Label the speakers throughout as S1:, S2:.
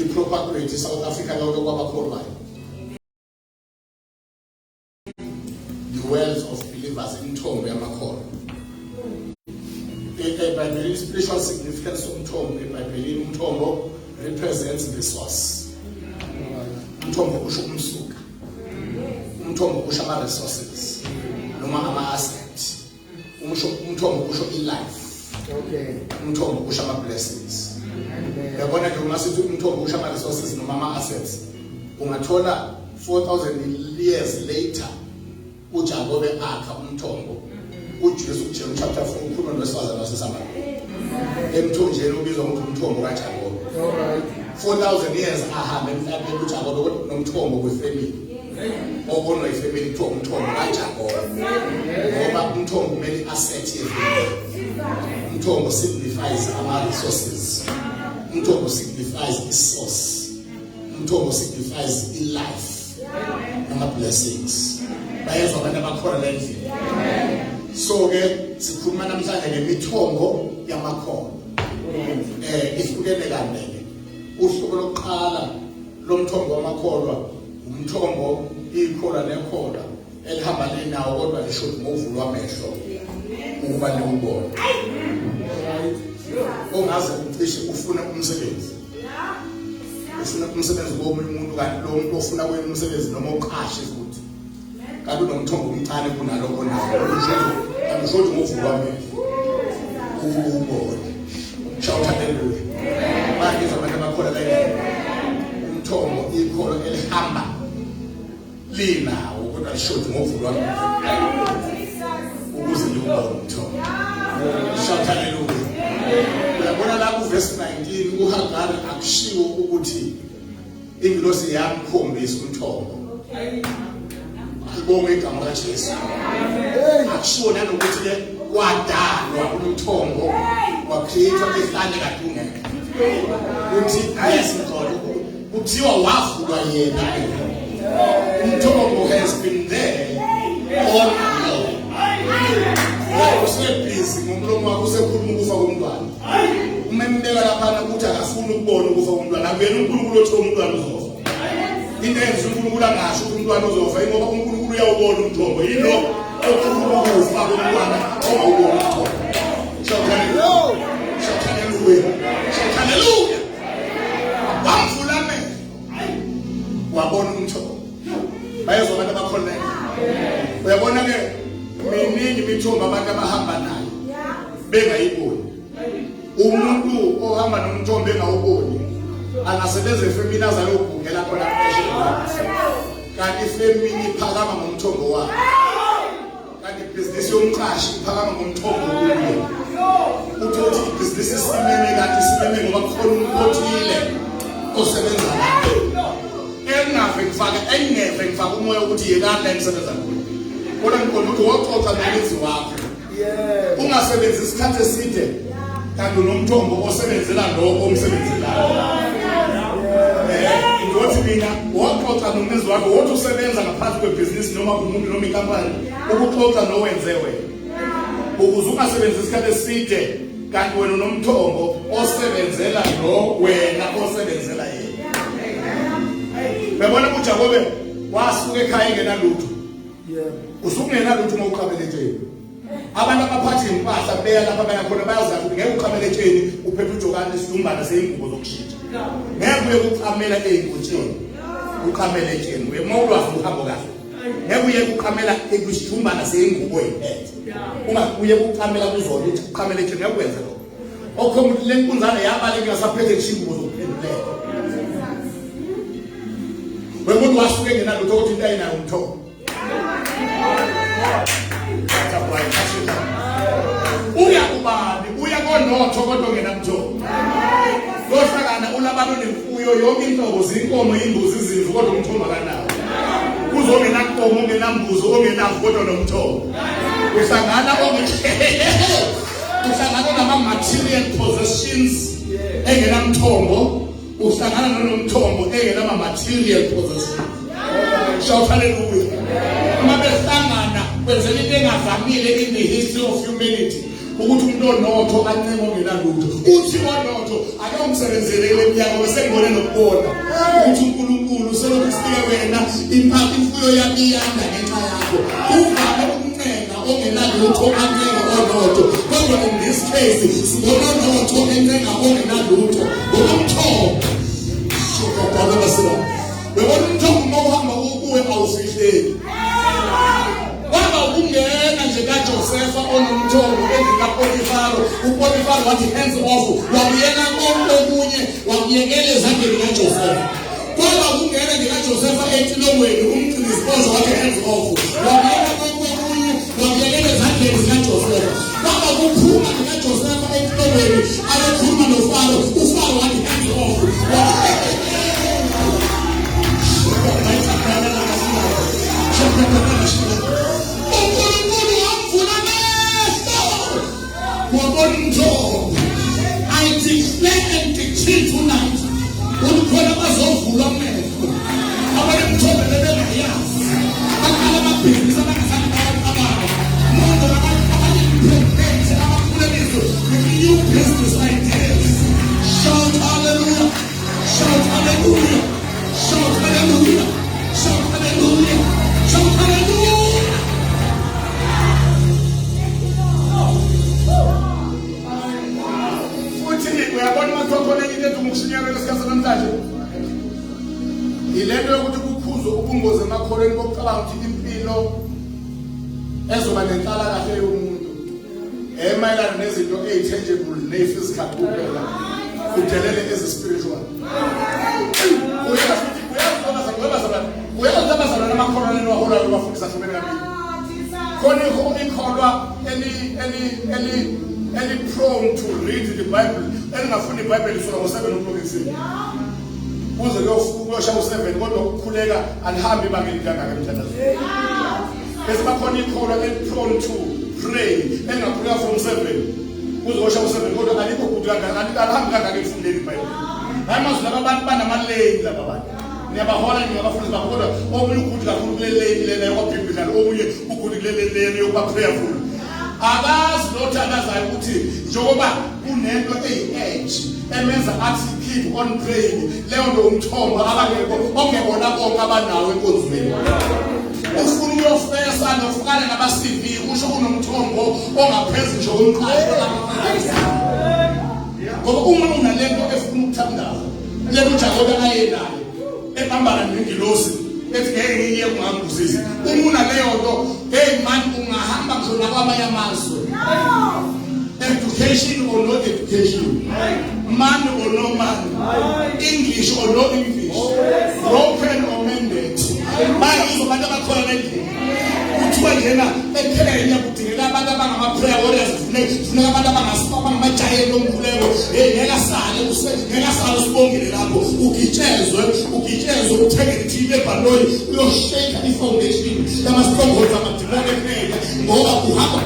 S1: i-propagate South Africa yonke kwabakholwayo. The wells of believers imithombo yamakholwa. eBhayibhelini spiritual significance somthombo eBhayibhelini umthombo represents the source. Umthombo kusho umsuka. Umthombo kusho ama resources noma ama assets. Umthombo kusho i-life.
S2: Okay.
S1: Umthombo kusho ama blessings. Yabona ke uma sithi umthombo kusho ama resources noma ama assets, ungathola 4,000 years later uJakobe akha umthombo. uJesu John chapter 4 ukhuluma nowesifazane waseSamaria. Emthonjeni ubizwa ngokuthi umthombo kaJakobe.
S2: Alright.
S1: 4,000 years ahambe emhlabeni uJakobe nomthombo wefamily. Obonwa ifamily kuthiwa umthombo kaJakobe. Ngoba umthombo kumele asset yefamily. Umthombo signifies ama resources. Umthombo signifies i-source. Umthombo signifies i-life. Ama blessings. Bayezwa abantu abakhona la endlini. So ke sikhuluma namhlanje ngemithombo yamakholwa. Ihlukene kanene. Uhlobo lokuqala lomthombo wamakholwa umthombo ikholwa nekholwa elihamba lenawo kodwa lisho ngovulwa amehlo ukuba nokubona. Ongaze ucishe ufuna umsebenzi. Ufuna umsebenzi komunye umuntu kanti lo muntu ofuna kwenye umsebenzi noma uqashe futhi. Kanti unomthombo omncane kunaloko nawo. Angisho ngovulwa amehlo. Ukubona. Shout hallelujah. Manje abantu abakholwa la umthombo ikholwa elihamba linawo kodwa lisho ngovulwa amehlo. Ukuze liwubone umthombo. Shout hallelujah. Uyabona lapho verse 19 uHagari akushiwo ukuthi ingilosi yamkhombisa umthombo. Ayibonge igama kaJesu. Akushiwo nanokuthi ke kwadalwa umthombo wakhethwa ehlane kadungeke. Uthi ayesizolo kuthiwa wavulwa yena. Umthombo has been there all along. Usebhizi ngomlomo wakho usekhuluma ukufa komntwana. Uma embeka lapha ukuthi akafuni ukubona ukufa komntwana, akuyena uNkulunkulu othi umntwana uzofa. Into enze uNkulunkulu angasho ukuthi umntwana uzofa ngoba uNkulunkulu uyawubona umthombo. Yilo okhuluma ukufa komntwana ongawubona umthombo. Shout hallelujah. Shout hallelujah. Shout hallelujah. Wamvula amehlo. Wabona umthombo. Bayezwa abantu abakholwa. Uyabona ke miningi imithombo abantu abahamba nayo bengayiboni. Umuntu ohamba nomthombo engawuboni angasebenza efemini azayobhungela khona phesheya. Kanti ifemini iphakama ngomthombo wakhe. Kanti ibhizinisi yomqashi iphakama ngomthombo kuyo. Uthi ibhizinisi isimeme kanti isimeme ngoba kukhona umuntu othile osebenza naye. Engeve ngifaka umoya ukuthi yekani la emsebenza kuyo. Kodwa ngikholwa ukuthi woxoxa nomenzi wakho. Ungasebenzisi isikhathi eside kanti unomthombo osebenzela lo omsebenzelayo. Ngothi mina woxoxa nomenzi wakho wothi usebenza ngaphansi kwebhizinisi noma umuntu noma inkampani ukuxoxa nowenze wena. Ukuze ungasebenzisi isikhathi eside kanti wena unomthombo osebenzela lo wena osebenzela yena. Babona ukuthi Jakobe wasuka ekhaya engenalutho. Usukungena lutho uma uqhabele etsheni. Abantu abaphathi impahla beya lapha bayakhona bayazazi ukuthi ngeke uqhabele etsheni uphethe ujokane isidumbana seyingubo zokushintsha. Ngeke uye uqhamela ey'nkotsheni. Uqhamele etsheni uye mawulwazi uhambo kahle. Ngeke uye uqhamela ekusidumbana seyingubo eyiphethe. Uma uye uqhamela kuzona ukuthi uqhamele etsheni ngeke ukwenze lokho. Okho le nkunzane yabaleke ngasaphethe isingubo zokuphendulela. Wemuntu wasuke engenalutho ukuthi into ayinayo umthombo. Uya kubani uya konotho kodwa ngenamthombo. Lohlakana ulabalo nemfuyo yonke inhlobo zinkomo imbuzi izimvu kodwa umthombo akanawo. Kuzongena inkomo ngenambuzi ongenawo kodwa nomthombo. Uhlangana uhlangana nama material possessions engenamthombo. Uhlangana nomthombo engenama material possessions. Shout hallelujah. Uma behlangana kwenzela into engavamile in the history of humanity. ukuthi umuntu onotho ancenge ongenalutho. Uthi onotho ake umsebenzele eminyaka besengibone nokubona ukuthi uNkulunkulu selokhu sike wena impatho imfuyo yami iyanda ngenxa yakho. Uvame ukuncenga ongenalutho ancenge onotho. Kodwa in this case sibona onotho encenga ongenalutho. Ngokomthobo. Shokabhala basela. Bebona umthobo mawuhamba ukuwe awufihleki. Waba ukungena nje kaJosepha onomthobo endikaPotifaro. uPotifaro wathi hands off. Wabuyela konke okunye wabuyekela ezandleni kaJosepha. Kwaba ukungena nje kaJosepha etilongweni umgcinisibozo wathi hands off. Wabuyela konke okunye wabuyekela ezandleni zikaJosepha. Kwaba ukuphuma kaJosepha etilongweni ayekhuluma noFaro. uFaro wathi hands off. I declare and decree tonight. Ukhona bazovula amehlo. Abantu mthobe bebengayazi. Bakhala amabhizinisi abangasanele abanye. Umuntu abanye abakhulelizwe with new business ideas. Shout hallelujah. Shout hallelujah. Shout hallelujah. Shout hallelujah. Shout hallelujah. Uyabona mathokho into ekumshinyana lesikhathi namhlanje. Ilento yokuthi kukhuzwe ubungozi emakholweni bokucabanga ukuthi impilo ezoba nenhlala kahle yomuntu emayelana nezinto ezitangible ne-physical kuphela kudelele ezi-spiritual. Uyazabazana namakholwane niwaholayo bafundisa hlobene kabili. Khona ikholwa any prone to read the Bible, engafuni iBhayibheli isuka ngo7 o'clock ekuseni. Kuze kuyosha u7 kodwa ukukhuleka alihambi ibanga elingaka emthandazo. Bese bakhona ikholwa prone to pray, engakhuleka from 7 kuze kuyosha u7 kodwa alikho kuthi kangaka alihambi kangaka ekufundeni iBhayibheli. Hayi manje laba bantu banamalane laba bantu. Niyabahola niyabafundisa kodwa omunye ukuthi kakhulu kuleleni lena yokubiblical, omunye ukuthi kuleleni yokuba prayerful. Abazi lothakazayo ukuthi njengoba kunento eyi-edge emenza athi keep on praying, leyo nto umthombo abangekho ongebona bonke abanawo enkonzweni. Ufuna uyofesa nofukane nama-CV kusho kunomthombo ongaphezulu nje komqasho ngoba uma unalento efuna ukuthandaza lento uJakobe ayenayo ebambana nengilosi ethi ngeke ngiye kungangibuzisi. Uma unaleyo nto hey man ungahamba khona kwamanye amazwe. Education or no education, man or no man, English or no English, broken or mended. Bayizo abantu abakhona endlini kuthiwa njena eKenya kudingeka abantu abangama-prayer warriors, kufuneka abantu abangamajayeli omkhuleko. Ngeke sale sibongele lapho ugitshezwe uthengele ithile ebhanoyi uyosheka i-foundation yama-strongholds amadimoni eKenya ngoba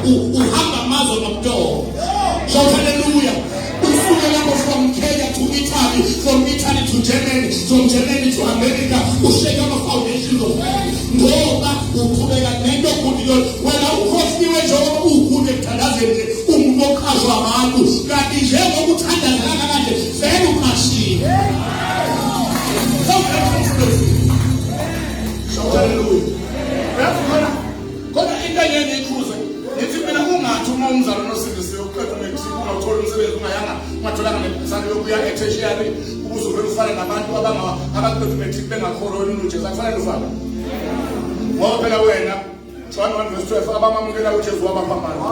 S1: uhamba amazwe nomtoro. Shout hallelujah. From Kenya to Italy, from Italy to Germany, from Germany to America, ushake up a foundation of faith. Ngoba uqhubeka nento kudiyo wena ukhohliwe njengoba ukude kuthandazeni umuntu okhazwa abantu kanti njengokuthandazana kanje vele uqashile. Shout hallelujah. Kodwa into yeni ikhuze nithi mina ungathi uma umzalo nosindisiwe uqeda nekusika ungawuthola umsebenzi ungatholanga nemphezane yokuya e-tertiary ukuze uvele ufane nabantu abaqedumethi bengakholoni uJesu akufanele ufane. Ngoba phela wena John 1:12 abamamukela uJesu wabaphambana.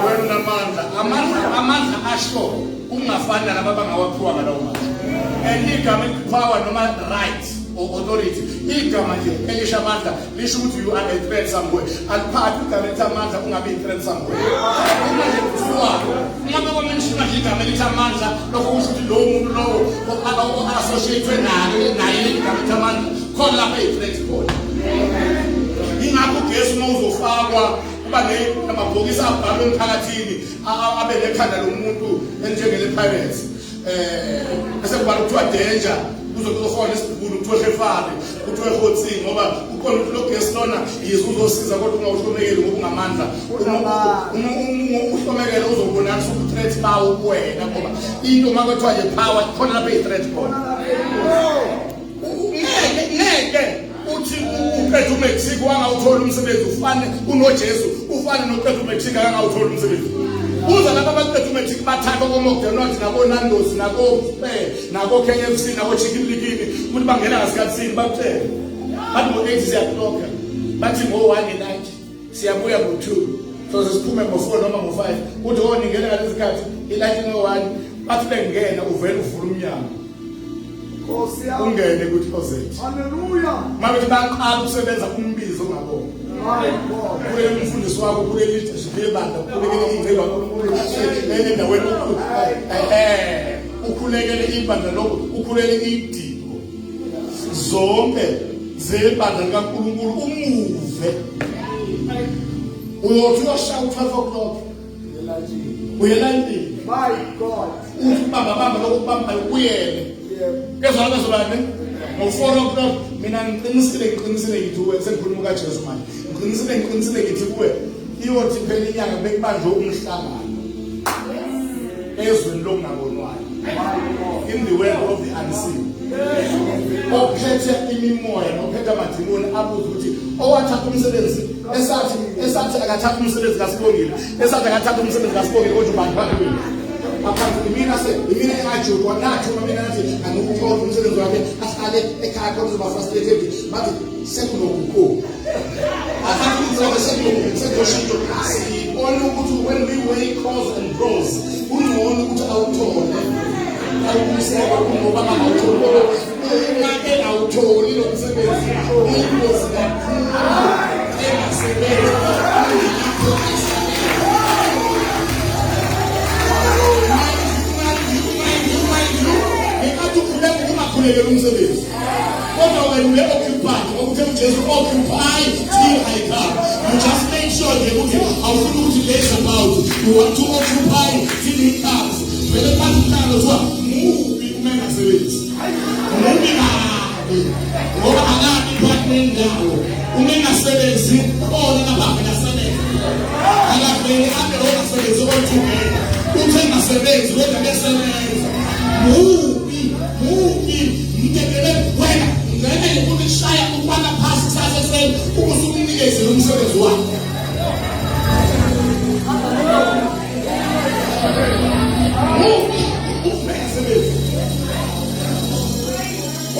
S1: Wena unamandla. Amandla asho ungafani nalabo abangawaphiwa ngalawo mandla. Igama power noma right or authority. Igama nje elisha amandla lisho ukuthi you are a threat somewhere. Aliphathi igama elithi amandla ungabi i-threat somewhere. Uma nje kuthiwa ngabe kwamenshina nje igama elithi amandla lokho kusho ukuthi lowo muntu lowo o-associate naye igama elithi amandla khona lapha i-threat khona. Ingakho ugesi uma uzofakwa kuba namabhokisi abhalwe emphakathini abe nekhanda lomuntu enjengele pirates. Bese kuba kuthiwa danger uzokufona isibulu kuthiwe efale kuthiwe ehotsini ngoba ukhona ukuthi lokhu ngesilona yizo uzosiza kodwa ungawuhlomekeli ngoba ungamandla uhlomekele uzobona ukuthi threat bawo kuwena ngoba into makuthiwa nje power khona lapha i-threat khona ngeke uthi uqeda uMexico angawuthola umsebenzi ufane unoJesu ufane noqeda uMexico angawuthola umsebenzi uza lapha abaqeda uMexico bathatha koMcDonald's nabo Nando's nabo nabo KFC nabo Chicken Licken ukuthi bangena ngasikhathini bakutshela bathi ngo-8 siyaqloka bathi ngo-1 night siyabuya ngo-2 so siphume ngo-4 noma ngo-5 uthi ningena ngalesi sikhathi ilayithi ngo-1 bathi bengena uvele uvula umnyango ungene ku-closet. Hallelujah. Mabethi baqala ukusebenza umbizo ngabona. Kule umfundisi wakho kule leadership yebandla ukhulekele ingceba kaNkulunkulu endaweni ukhulekele ibandla lokho ukhulekele idiko zonke zebandla kaNkulunkulu umuve uyothi uyoshawa 12 o'clock uyelandini my God ubamba lokubamba uyele kezwana bezobane ngo-4 o'clock mina ngiqinisile ngithi kuwe sengikhuluma kaJesu manje ngiqinisile ngithi kuwe iyothi phela inyanga bekubanjwe umhlangano ezweni lokungabonwayo in the world of the unseen ophethe imimoya nophethe amadimoni abuza ukuthi owathatha umsebenzi esathi akathatha umsebenzi kaSibongile esathi akathatha umsebenzi kaSibongile kodwa ubani phakathi aphansi imina engajulwa nathi uma mina nathi angikuthola umsebenzi wakhe ahlale ekhaya khona uzoba frustrated bathi sekunokukhulu akathi sekuloshintsho sibona ukuthi when we weigh pros and pros ungcono ukuthi awuthole awukuseka ngoba awuthole ngake awutholi lo msebenzi ingozi kakhulu engasebenzi ukhulekele umsebenzi kodwa wena uye-occupied ngokuthe uJesu occupy till I come you just make sure nje ukuthi awufuni ukuthi less about you want to occupy till he comes vele phansi mhlanga kuthiwa mubi umengasebenzi mubi kabi ngoba akabi phakathi nendawo umengasebenzi khona lapha ngasebenzi akavele abe ongasebenzi othumela uthe ngasebenzi kodwa besebenza ngibekele wena ngeke ukuthi shaya ukubana phasi sase sele ukuze umnikeze umsebenzi wakho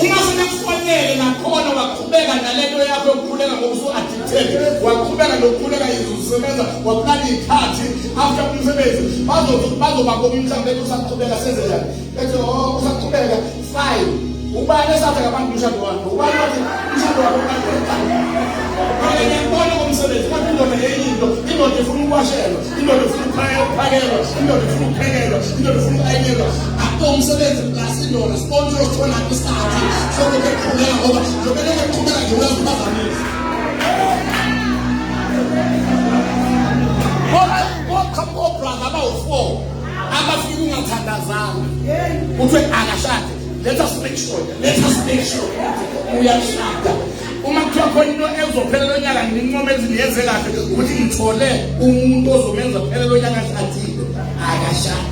S1: uma sekufanele nakhona waqhubeka nalento yakho yokukhuleka ngokusu addicted waqhubeka nokukhuleka izusebenza waplana ikhathi after umsebenzi bazobakho mhlawumbe usaqhubeka senzenjani ethi usaqhubeka fine ubani esathi ngabantu umshado wakho ubani wathi umshado wakho ngiyabona umsebenzi kodwa indoda eyinto indoda ifuna ukwashelwa indoda ifuna ukuphakelwa indoda ifuna ukuphekelwa indoda ifuna ukuyelwa akho umsebenzi plus indoda sponsor uthola isikhathi sokuthi eqhubeka ngoba njengoba eqhubeka nje uyaziphazamisa brother abawu-4 abafika ungathandazanga kuthiwe akashade let us make sure uyashada uma kuthiwa khona into ezophela lo nyaka nginqoma eziniyeze kahle ukuthi ngithole umuntu ozomenza phela lo nyaka ashadile akashade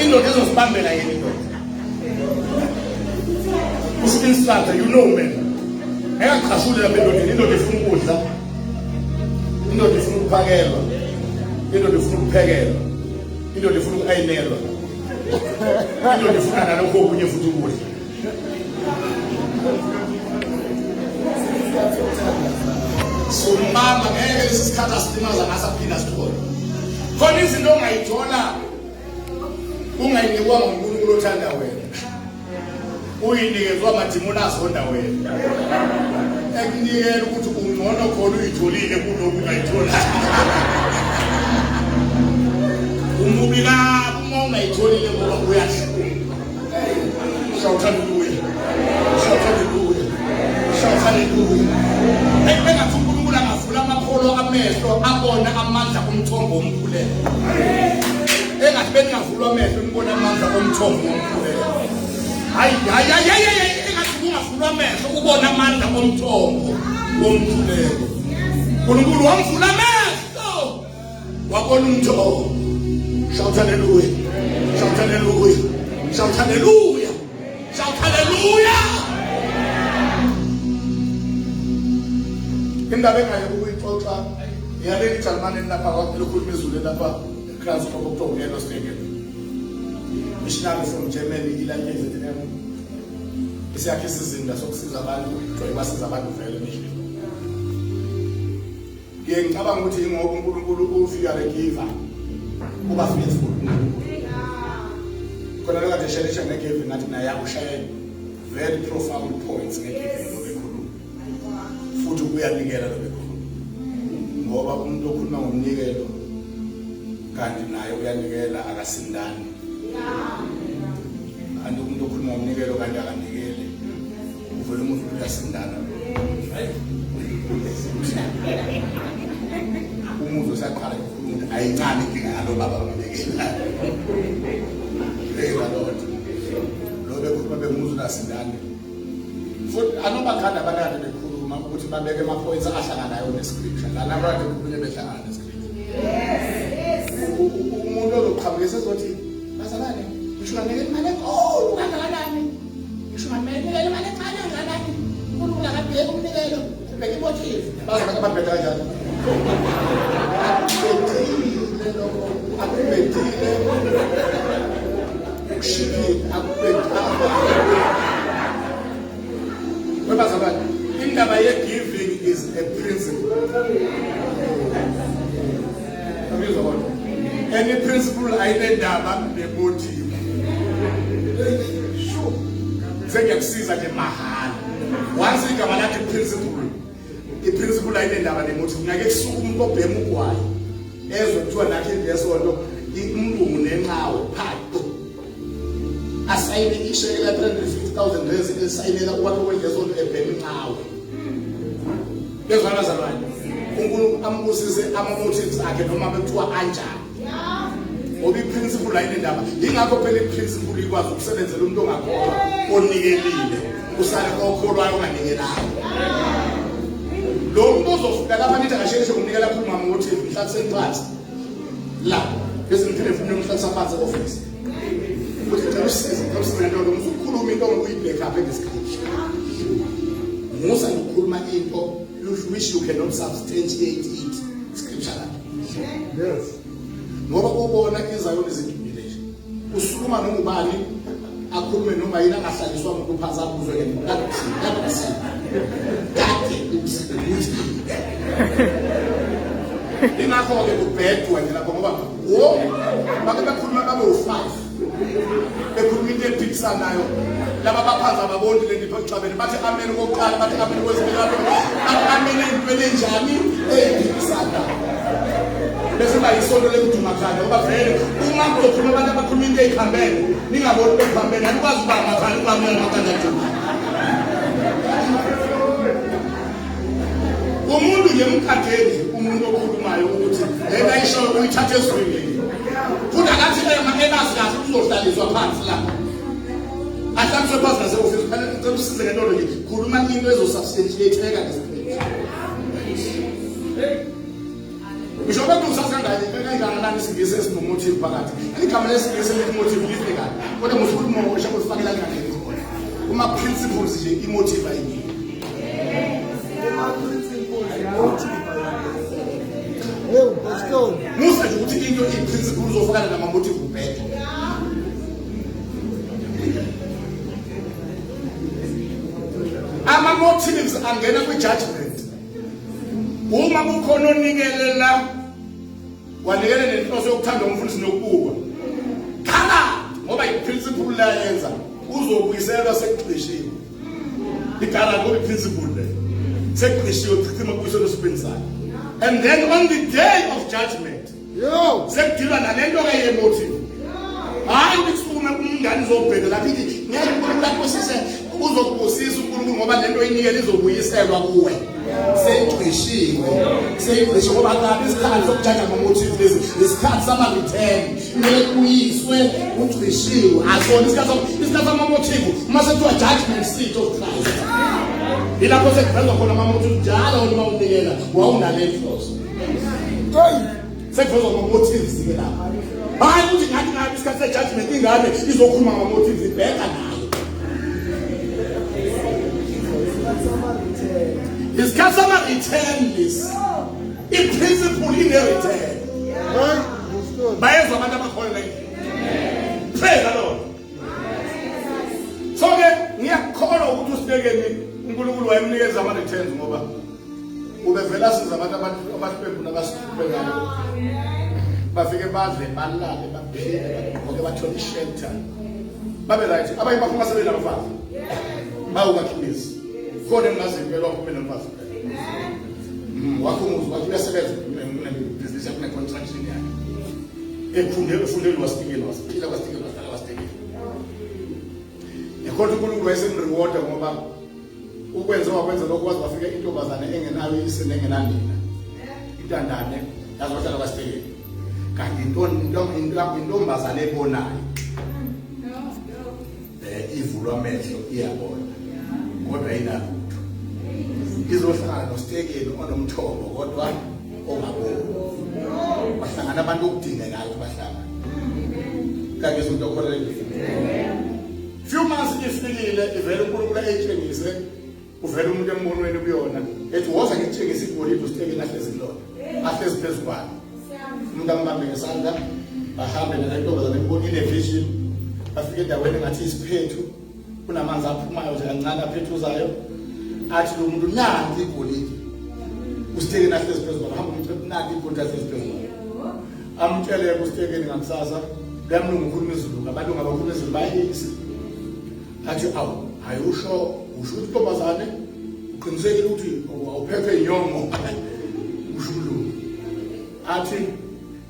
S1: indoda ezosibambela yena indoda usiinstrata you know man engaqhashule lapha endodeni indoda ifuna ukudla indoda ifuna ukuphakelwa indoda ifuna ukuphekelwa indoda ifuna ukuyinelwa indoda ifuna nalokho okunye futhi ukudla so mama ngeke lesi sikhathi asilimaza ngasaphinda sithole khona izinto ongayithola ungayinikwa nguNkulunkulu othanda wena uyinikezwa amadimoni azonda wena ekunikela ukuthi ungcono khona uyitholile kulokhu ungayithola umubi kabi uma ungayitholile ngoba uyahluka shout hallelujah engathi uNkulunkulu angavula amakholo amehlo abona amandla omthombo omkhuleko engathi bengavulwa amehlo ngibona amandla omthombo omkhuleko hayi engathi ungavulwa amehlo ubona amandla omthombo womkhuleko. uNkulunkulu wamvula amehlo wabona umthombo. Shout hallelujah, shout hallelujah, shout hallelujah, shout hallelujah. Indaba engayo ukuyixoxa yaleli Jalimane lapha kwakhulukhuluma izulu lapha eKransdorp Oktober yelo stadium. Missionary from Germany ilapha eZM. Isiyakhe isizinda sokusiza abantu, joyibasiza abantu vele mission. Ngicabanga ukuthi ingoba uNkulunkulu ufika legiva kuba faithful. Khona la kade shele shele ngeke ngathi naye akushaya very profound points ngeke lobekhuluma. Futhi uyanikela lobekhuluma. Ngoba umuntu okhuluma ngomnikelo kanti naye uyanikela akasindani. Andi umuntu okhuluma ngomnikelo kanti akanikele. Uvela umuntu uyasindana. Umuntu usaqala ukukhuluma ayincane inkinga yalo baba umnikela. Hey Lord. Lobe kukhuluma bemuzu nasindane. Futhi anobakhanda abakade bekhuluma ukuthi babeke ama points ahlanganayo nescripture. La nabade kuphinde behlangana nescripture. Yes. Umuntu ozoqhamukisa ukuthi bazalane ngisho ngamele imali enkulu kangakanani. Ngisho ngamele imali encane kangakanani. Umuntu akabheka umnikelo. Beke motive. Bazalane ababheka kanjani? Indaba ye-giving is a principle. Any principle ayinendaba nemotive. Sengiyakusiza nje mahhala. Once igama lakhe principle. I-principle ayinendaba nemotive. Ngeke kusuka umuntu obhema ugwayi. Ezwe kuthiwa nakhe ngesonto umlungu nenqawe phato. Asayine isheke la 350,000 rezi esayinela ukwakho kwengesonto ebhema inqawe. Bezwa bazalwane. uNkulunkulu ambusise ama-motives akhe noma bekuthiwa anjani. Ngoba i-principle ayinendaba. Yingakho phela i-principle ikwazi ukusebenzela umuntu ongakholwa onikelile. Usale okholwayo onganikelanga. Lo muntu ozofika lapha nithi akasheshe kumnikela kakhulu ngama-motive mhla senqatha. La bese ngiphinde mfune umhlalisa phansi office. Ukuthi ngicela usize ngomsebenzi lo ukhuluma into uyibreak up ngesikhathi. Musa ukukhuluma into which you cannot substantiate it scripturally. Yes. Ngoba ubona izayoni ezidumile nje. Usukuma noma ubani akhulume noma yini angahlaliswa umuntu phansi abuzwe yena. Ingakho-ke kubhedwa nje lapho ngoba bake bekhuluma babe u-5 bekhuluma into ephikisanayo laba baphansi ababoni le nto ecabeni bathi amen kokuqala bathi amen kwesibili amen entweni enjani eyiphikisanayo bese bayisonto lekudumakayo ngoba vele uma kuzokhuluma abantu abakhuluma into eyikhambene ningaboni bekhambene anikwazi ukuba amakhaya ukwamela makanjani. Umuntu ngemkhatheni umuntu okhulumayo ukuthi lena isho uyithathe ezweni. Futhi akathi emazi kahle uzohlaliswa phansi la. Ahlaliswe phansi nase office kufanele ucela usize ngento nje. Khuluma into ezosubstantiate-eka ngesikhathi. Ngisho ukuthi usasangane kangakanani isingisi esinomotive phakathi. Igama lesingisi elimotive lifika. Kodwa musukhuluma ngokusho kusifakela ngane khona. Uma principles nje imotive ayini. Musa nje ukuthi into i-principle uzofakana nama-motive ubheke. Ama-motives angena kwi-judgment. Uma kukhona onikelela wanikele nenhloso yokuthanda umfundisi nokubukwa. Khala ngoba i-principle layenza uzobuyiselwa sekuqishiwe. Ikhala ngoba i-principle le. Sekuqishiwe kuchithima kuyisona osibenzana. And then on the day of judgment, sekudilwa nalento ke-emotive. Hayi ukusukume umngane uzobheka lapha ithi ngeke uNkulunkulu akubusise uzokubusisa uNkulunkulu ngoba lento oyinikele izobuyiselwa kuwe. seyigcishiwe seyigcishiwe ngoba ngabe isikhathi sokujaja ngomotive lezi isikhathi sama-return kumele kuyiswe ugcishiwe asona isikhathi sama-motive uma sekuthiwa judgment seat of Christ ilapho sekuvezwa khona ama-motive njalo noma unikela wawunale nhloso sekuvezwa ama-motives-ke lapha hayi ukuthi ngathi ngabe isikhathi se-judgment ingane izokhuluma ngama-motives ibheka nayo isikhathi sama-return lesi i-principle ine-return bayezwa abantu abakholelwa endlini praise the Lord so-ke ngiyakholwa ukuthi uSibekeni uNkulunkulu wayemnikeza ama-returns ngoba ubevela siza abantu abasipembuna abasipengane bafike badle balale baphile ngoke bathola i-shelter babe right abanye bafuna sebenza abafazi bawubakhulisa khona engaziphelwa kumele nomfazi wakho umuzi wakho uyasebenza business yakho ne-contraction yakhe efundeli wasitikela wasiphila wasitikela wahlala wasitikela yakhona uNkulunkulu wayesemrewarda ngoba ukwenza wakwenza lokho kwazi bafika intombazane engenayo isini engenanina intandane yazohlala wasitikela kanti intombazane ebonayo ivulwa amehlo iyabona kodwa inalutho izohlala noSitekeni onomthombo kodwa ongaboni bahlangana abantu okudingekayo bahlangana kake izinto okholelwe few months ifikile ivele uNkulunkulu ayitshengise uvele umuntu embonweni kuyona ethi woza ngitshengise igolide uSitekeni ahlezi kulona ahlezi phezu kwalo umuntu ambambe ngesandla bahambe nentombazane ebonile vision bafike endaweni engathi isiphethu kunamanzi aphumayo nje kancane aphethuzayo athi lo muntu nanti igolide uSitekeni ahlezi phezu kwalo hamba umuntu nanti igolide ahlezi phezu kwalo amtshele uSitekeni ngakusasa ngamlungu ukhuluma isiZulu abantu ngabakhuluma isiZulu bayisi athi awu ayusho usho ukuthi intombazane uqinisekile ukuthi awuphethwe inyongo usho umlungu athi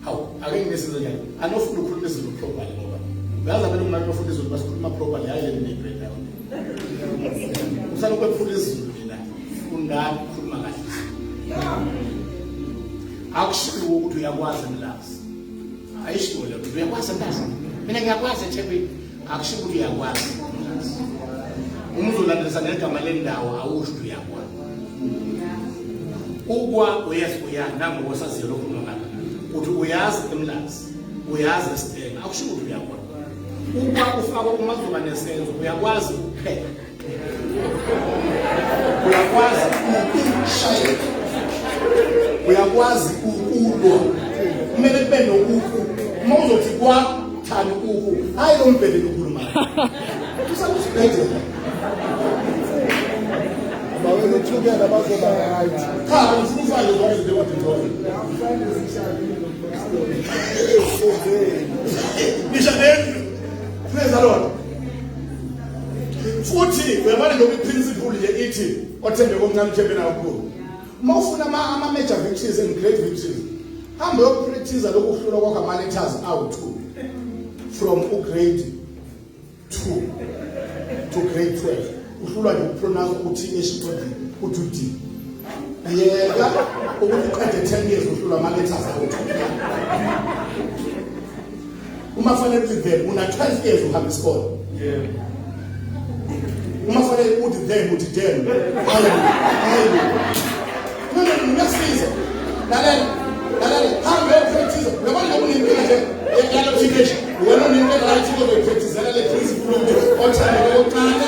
S1: hawu ake nginesizo njalo anofuna ukukhuluma isiZulu properly ngoba uyazi abantu uma bafunda isiZulu basikhuluma properly hayi le breakdown usala ukufunda isiZulu mina undani ukukhuluma kahle akushiwo ukuthi uyakwazi emlazi ayishiwo le ukuthi uyakwazi emlazi mina ngiyakwazi eThekwini akushiwo ukuthi uyakwazi emlazi uma uzolandisa negama lendawo awusho ukuthi uyakwazi ukwa uyes uyazi nangoba saziyo lokho ngakho ukuthi uyazi emlazi uyazi esithenga akushiwo ukuthi uyakwazi ukwa ufaka umazuba nesenzo uyakwazi ukupheka uyakwazi ukushaya uyakwazi ukulwa kumele kube nokuku uma uzothi kwathani uku hayi lo mbhede lokhuluma usakusibhedlela abawena together bazoba right cha ngifuna ukufaka zonke izinto nishadeni praise the Lord futhi uyabona lokho iprinciple nje ithi othembe komncane uthembe nakukhulu uma ufuna ama-major victories and great victories hambe yokupractice lokhu kuhlula kwakho ama-letters awu-2 from ugrade 2 to grade 12 uhlulwa nje ukupronounce ukuthi uthi D yeka ukuthi uqede 10 years uhlulwa ama-letters awu-2 uma fanele ukuthi then una 12 years uhamba isikole uma fanele ukuthi then uthi then hayi ngiyasiza lalela hambe yokupractice uyabona lokhu ngimpila nje yalotification wena unempe right yokupractice lalela principle othanda lokuqala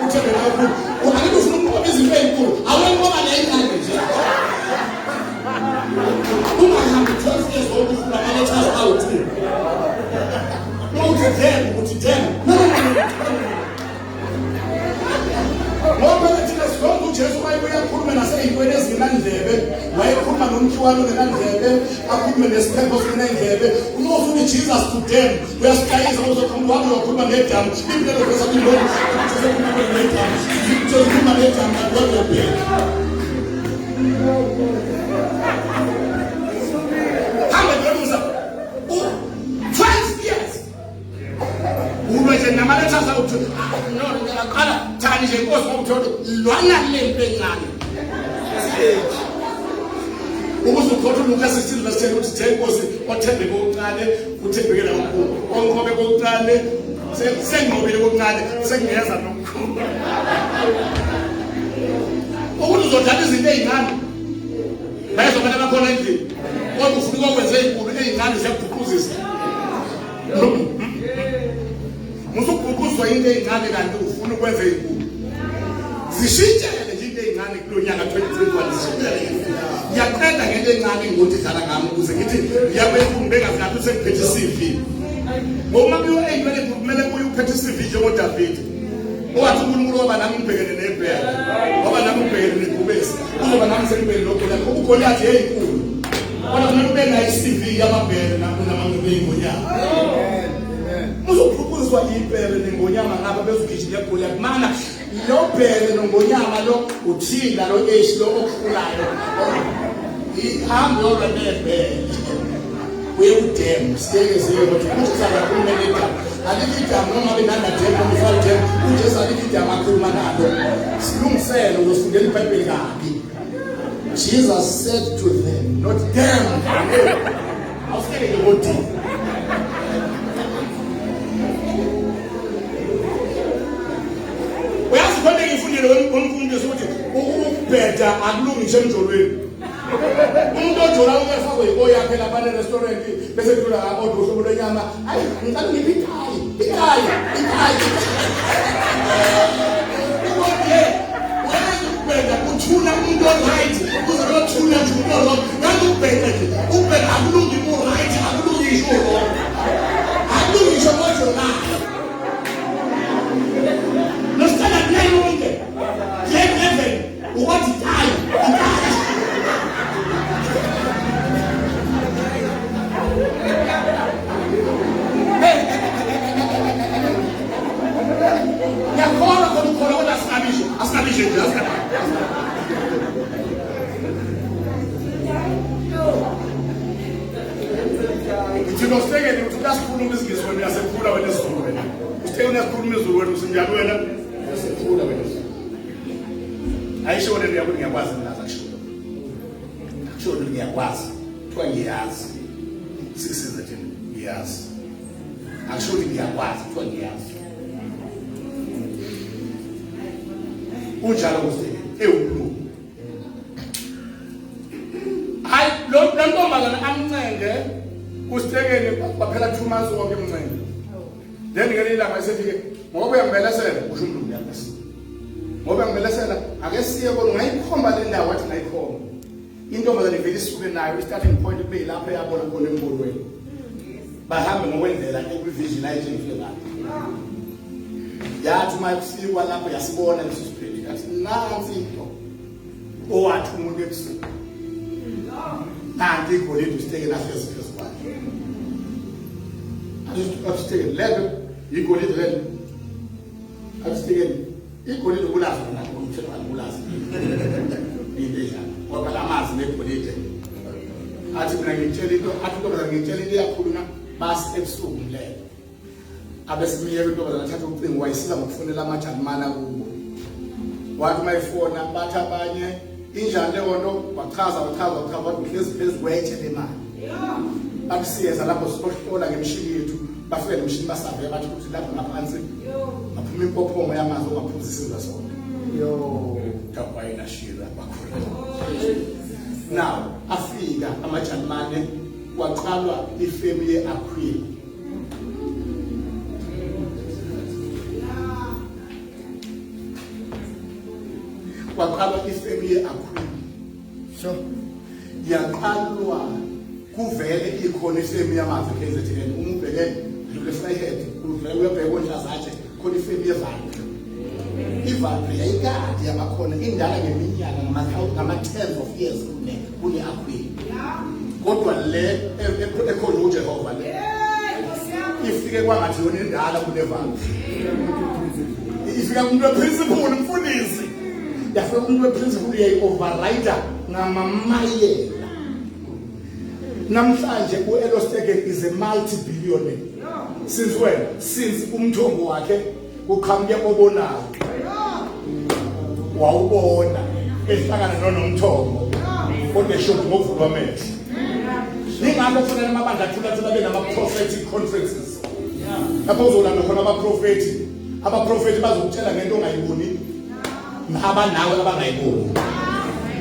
S1: uthembe kakhulu uhambe ufuna ukuqoba izinto ezinkulu awenqoba la ingane nje ungahamba 12 years old ufuna ama-letters out uthi then ngoba thina sikhonza uJesu wayekhuluma naseyintweni ezinandlebe wayekhuluma nomthiwalo ongenandlebe akhulume nesiphepho sinendlebe unofuthi Jesus to them uyasikayiza uzokhuluma wami uyokhuluma ngedamu impilo kwesa kwindoni uzokhuluma ngedamu uzokhuluma ngedamu kodwa hambe ngemusa 12 years nje nama-letters awuthi no ngiyaqala thani nje inkosi ngokuthola lwana lempe encane Ukuze ukhothe Luka 16 verse 10 uthi Nkosi othembe kokuncane uthembeke nakukhulu. Onqobe kokuncane sengqobile kokuncane sengiyeza nokukhulu. Ukuthi uzodlala izinto ezincane. Bayizobona bakhona endlini. Kodwa ufuna ukwenza izinkulu ezincane ziyabhuquzisa. Musukubuzwa into ezincane kanti ufuna ukwenza izinkulu. Zishintshele nje into ezincane kulo nyaka 2021 zishintshele. Ngiyaqeda ngento encane ngokuthi dlala ngami ukuze ngithi ngiyabeka umbeka ngathi usephethe CV. Ngoba kuyo eyimele kumele kuye uphethe CV njengoDavid. Owathi uNkulunkulu waba nami ngibhekene nebhele. Waba nami ngibhekene neGubesi. Uzoba nami sengibhekene noGoliath. uGoliath eyinkulu. Kodwa kumele ube nayo iCV yamabhele namangcwele engonyama. Uzophuphuzwa ibhele nengonyama ngaba bezugijima eGoliath. Mana lo bhele nongonyama lo uthinda lo H lo okhulayo. Ihambe yona nebhele. Uyekudem sitekezile ukuthi ukusala kumeleka alikidam noma benanda dem umfal dem uJesu alikidam akhuluma nalo silungisele uzofundela iBhayibheli kabi. Jesus said to them, not them. Awuseke ukuthi uyazi khona ngifundile umfundisi ukuthi ukubheda akulungishe emjolweni. Umuntu ojola uyafakwe oyakhe lapha ne-restaurant bese kula order uhlobo lwenyama ayi ngicela ngiphi ikhaya kodwa uyakubheka uthuna umuntu right uzothuna nje umuntu lo ngakubheka nje ubheka akulungi umuntu right akulungi isho lo akulungi isho mojo la lo sala nayonke level uwathi hayi yakona kodwa asinabishe nje Ngithino sekele ukuthi lasikhuluma isingisi wena yasephula wena isizulu wena. Usithe unasikhuluma isizulu wena usinjalo wena yasephula wena. Ayisho wena yakho ngiyakwazi mina akusho. Akusho wena ngiyakwazi. Kuthiwa ngiyazi. Sisize thina ngiyazi. Akusho ukuthi ngiyakwazi kuthiwa ngiyazi. Unjalo kusithe ewulu. Hayi lo ntombazana amncenge kusithekele baphela 2 months wonke emncenge. Then ngelinye ilanga esethi ngoba uyangibelesela usho umuntu uyabelesela. Ngoba ngibelesela ake siye kodwa ngayikhomba le ndawo wathi ngayikhomba. Intombazana ivele isuke nayo starting point kube lapha yabona khona embolweni. Bahambe ngokwendlela ekuvisualize ifike lapha. Yathi mayisikwa lapho yasibona lesisiphethe yathi nansi into owathi umuntu ebusuku. Nanti igolide usiteke nahlezi phezu kwakhe. Asiteke lelo igolide lelo. Asiteke igolide ukulaza nakho umthetho akulaza. Indlela ngoba lamazi negolide. Athi mina ngitshela into athi ntombazana ngitshela into yakhuluma basi ebusuku lelo. Abesimiyeke intombazana thatha ucingo wayisiza ngokufonela amajalimana kubo. Wathi mayifona bathi abanye injani leyo nto wachaza wathi uhlezi phezu kwetshe lemali. Bathi siyeza lapho sizohlola ngemishini yethu bafike nemishini basave bathi ukuthi lapho ngaphansi aphuma impophongo yamanzi ongaphuzisizwa sona. Takwayina shira bakhona. Now afika amajalimane waqalwa ifemu ye-April. Waqalwa ifemu ye-April. So yaqalwa kuvele ikhona ifemu yamazi KZN umbhekene dlule Fryhead uvele uyabheka konja zakhe khona ifemu yeValve. iValve yayikade yabakhona indala ngeminyaka ngama-10 of years kune April. Kodwa le ekhona uJehova le ifike kwangathi yona indala kuneValve. Ifika umuntu weprinciple umfundisi yafika umuntu weprinciple yayi-overrider ngamamayela. Namhlanje uElo Stegen is a multi-billionaire. Since when? Since umthombo wakhe uqhamuke obonayo. Wawubona esihlangana nonomthombo kodwa eshoda ngokuvulwa amehlo. Ingakho kufanele amabandla athula bebe nama-prophetic conferences. Lapho uzolanda khona abaprofethi bazokutshela ngento ongayiboni abanawe abangayiboni.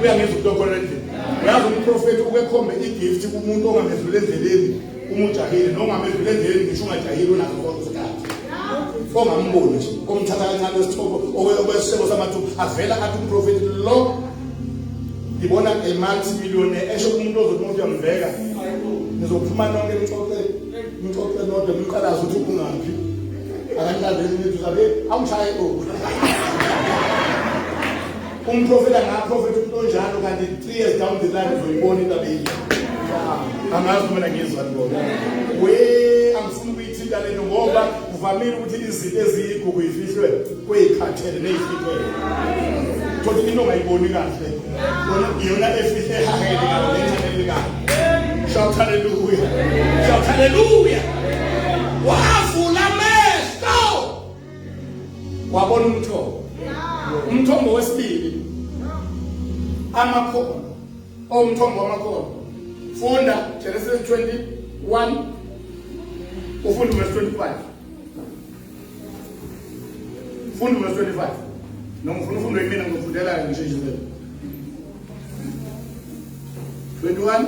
S1: Uyangizwa ukuthi okhona endlini. Uyazi umprofethi ukekhombe igift kumuntu ongamezwile endleleni umujahile nongamezwile endleleni ngisho ungajahile unazo zonke isikhathi. Ongamboni nje omthatha kancane wesithobo okwesishebo samathuba avela athi umprofethi lo ngibona a-multi-millionaire esho umuntu ozothi uyamveka nizophuma nonke ngixoxe nodwa ngiqalaza ukuthi ungaphi akanqazeli nithi uzabe awushaye oku umprofeti angaprofethi umuntu onjalo kanti 3 years down the line uzoyibona indaba eyi angazi mina ngizwa ngibona angifuni ukuyithinta lento ngoba kuvamile ukuthi izinto eziyigugu yifihlwe kweyikhathele neyifihlele kodwa into ongayiboni kahle yona efihle ehahele ngalo lenxanele ngalo. Shout hallelujah. Shout hallelujah. Wavula amehlo wabona umthombo wesibili amakhono umthombo wamakhono. Funda Genesis 21 ufunda verse 25. Funda verse 25. Nomfundo yimina ngokufundela nje nje. 21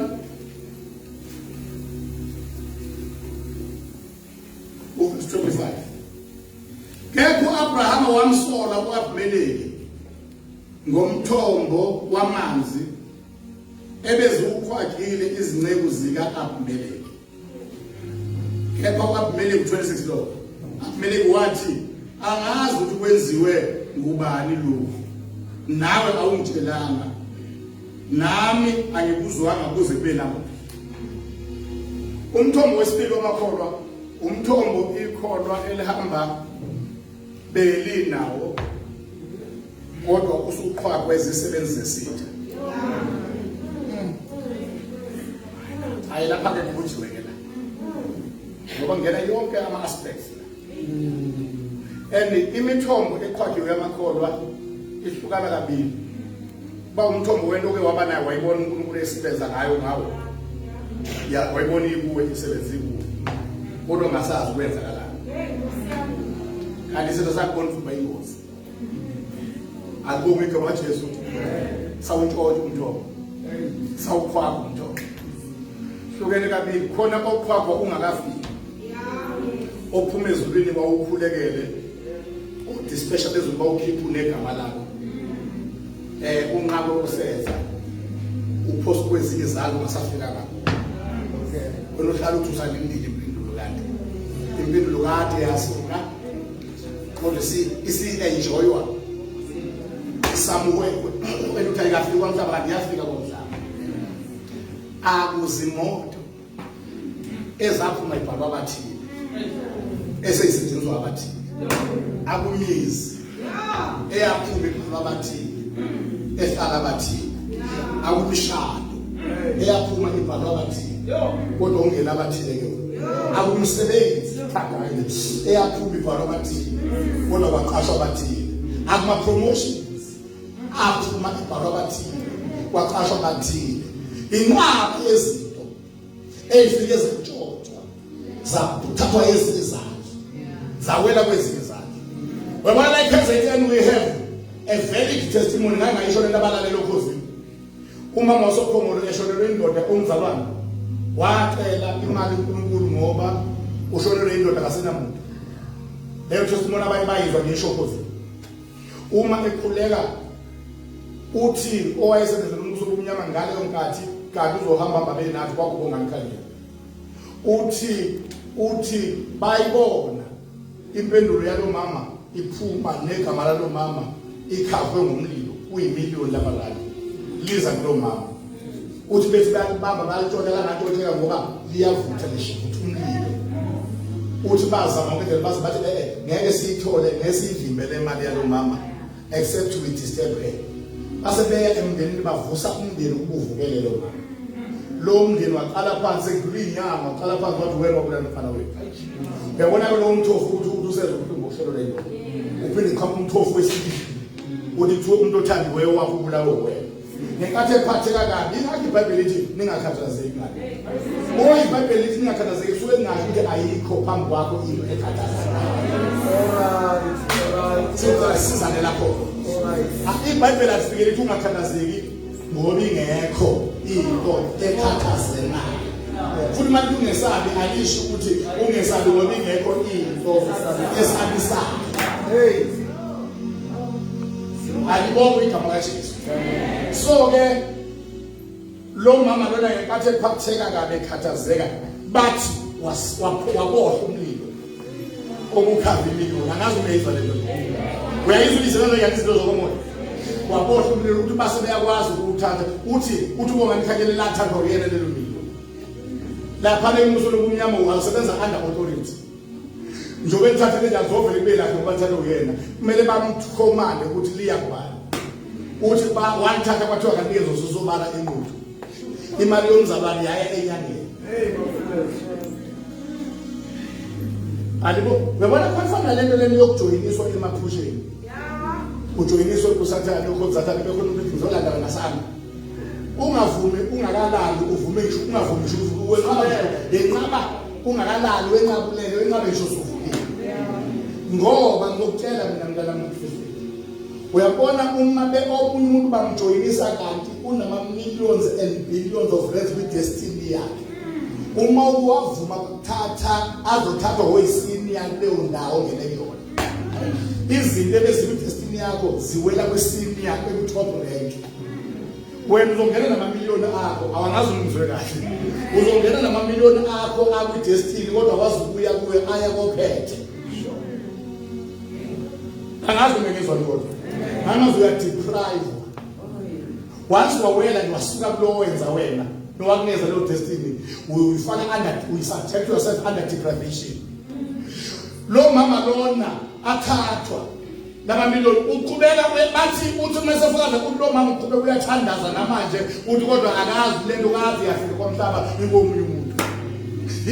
S1: verse 25. Kepho Abraham wamsola uAbimeleki ngomthombo wamanzi ebezukhwakhile izinceku zika-Abimeleki. Kepha uAbimeleki 26 lo. Abimeleki wathi angazi ukuthi kwenziwe ngubani lokhu. Nawe awungitshelanga. Nami angikuzwanga kuze kube namuhla. Umthombo wesibili wamakholwa umthombo ikholwa elihamba beli nawo kodwa usuqhwaqwa izisebenzi zesitha. Hayi lapha ke kubujiwe ke la. Ngoba ngena yonke ama aspects. And imithombo eqhwaqiwe yamakholwa ihlukana kabili. Ba umthombo wento ke waba nayo wayibona uNkulunkulu esibenza ngawo. Ya wayibona ikuwe isebenza ikuwe. Kodwa ngasazi ukwenzakalana. Kanti izinto zakubona ukuba ingozi. Akubonge igama Jesu. Sawuntshontsha umthombo. Sawukhwaka umthombo. Hlukene kabili khona okhwakwa ungakafiki. Ophuma ezulwini bawukhulekele. Udispatch phezulu bawukhipha unegama lakho. Unqabo oseza. Uphosa kwezinye izalo ngasafika ngakho. Wena uhlala uthi usalindile impendulo kanti. Impendulo kade yasuka. Kodwa isi-enjoywa. Isamuwe wena uthi ayikafika kwamhlaba kanti yafika kwamhlaba. Akuzimoto ezaphuma ibhalwa abathile. Eseyisetshenziswa abathile. Akumizi eyaphuma ibhalwa abathile. Ehlala abathile. Akumishado eyaphuma ibhalwa abathile. Kodwa ungena abathile ke. Akumsebenzi eyaphuma ibhalwa abathile. Kodwa kwaqashwa abathile. Akuma promotions aphuma ibhalwa abathile. Kwaqashwa abathile. Inqaba ezinto ezifike zentshontsha zathathwa ezinye zazo zawela kwezinye zazo. When like KZN we have a valid testimony ngayisho lento abalalelo khosini. Umama wasophongolo eshonelwe indoda omzalwane wacela imali kuNkulunkulu ngoba ushonelwe indoda kasenamuntu. Leyo testimony abayizwa ngisho khosini. Uma ekhuleka uthi owayesebenza nombuso omnyama ngaleyo nkathi kanti uzohamba babe nathi kwakubonga ngikhangela. Uthi bayibona impendulo yalo mama iphuma negama lalo mama ikhavwe ngomlilo uyimiliyoni labalali liza kulo mama. Uthi bethi bayabamba bayalitshonela ngantshontsheleka ngoba liyavutha leshivutha umlilo. Uthi bazama ukuthi bathi ngeke siyithole ngesivimbele imali yalo mama except we disturb her. Base beya emndenini bavusa umndeni ukuvukele lo mama. Lo mndeni waqala phansi ekulinyama waqala phansi wathi wena wabulala mfana wethu. Uyabona lo mthofu ukuthi usezwe ukuthi ngohlelo lelo. Uphinde ukhamba umthofu wesibili. uthi kuthiwa umuntu othandiweyo wakho ubulawe wena ngenkathi ephatheka kabi ingakho iBhayibheli lithi ningakhathazeki ngani iBhayibheli lithi ningakhathazeki suke ngazi ukuthi ayikho phambi kwakho into ekhathazayo sizane lapho iBhayibheli asifike lithi ungakhathazeki ngoba ingekho into ekhathazenayo futhi manje ungesabi alisho ukuthi ungesabi ngoba ingekho into esabisayo alibonga igama kaJesu. So ke lo mama lona ngenkathi ephatheka kabe ekhathazeka bathi wabohla umlilo obukhava imililo angazi umeyizwa lento uyayizwa izinto yakizinto zokomoya wabohla umlilo ukuthi base beyakwazi ukuthatha uthi ubonganikhakele lathanda uyena lelo mlilo lapha lemuso lokumnyama usebenza under authority njobe lithathe le yazovela kube lakhe ngoba lithathe uyena kumele bamkhomande ukuthi liya kubani uthi walithatha kwathiwa kanikeza uzobala emuntu imali yomzabani yaya enyangeni alibo uyabona kwafana lento leni yokujoyiniswa emaphusheni ujoyiniswa kusathana lokho zathana bekhona ukuthi ngizolanda nasami ungavumi ungakalali uvume ngisho ungavumi ngisho wenqaba ungakalali wenqabulele wenqabe ngisho suvukile ngoba ngokutshela mina mntana mfisi uyabona uma omunye umuntu bamjoyinisa kanti unama millions and billions of rands with destiny yakhe uma uwavuma ukuthatha azothatha hoyisini yaleyo ndawo ngeleyona izinto ebeziku destiny yakho ziwela kwesini yakho ekutop rank wena uzongena namamiliyoni akho awangazi umzwe kahle uzongena namamiliyoni akho akwi destiny kodwa wazi ukuya kuwe aya kophethe angazi ngezwe lolo angazi uya deprive once wawela niwasuka kulo wenza wena nowakuneza lo destiny uyifaka we subject yourself under deprivation lo mama lona athathwa namamiliyoni uqhubeka bathi uthi mase fukaza ukuthi lo mama uqhubeka uyathandaza namanje uthi kodwa akazi lento kazi yafika komhlaba ingomunye umuntu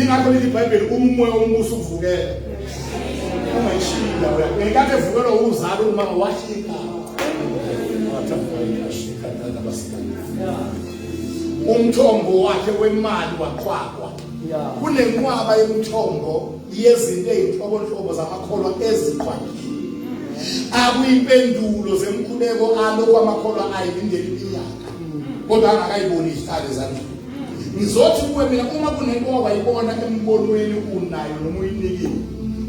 S1: ingakho lithi iBhayibheli umoya womusa uvukela ungayishinda wena ngenkathi evukelwa uzalo umama washika umthombo wakhe wemali waqhwaqwa kunenqwaba yomthombo yezinto ezinhlobonhlobo zamakholwa eziqhwaqiwe akuyimpendulo zemkhuleko alo kwamakholwa ayilindele iminyaka kodwa angakayiboni izihlale zami ngizothi kuwe mina uma kunento wayibona embonweni unayo noma uyinikiwe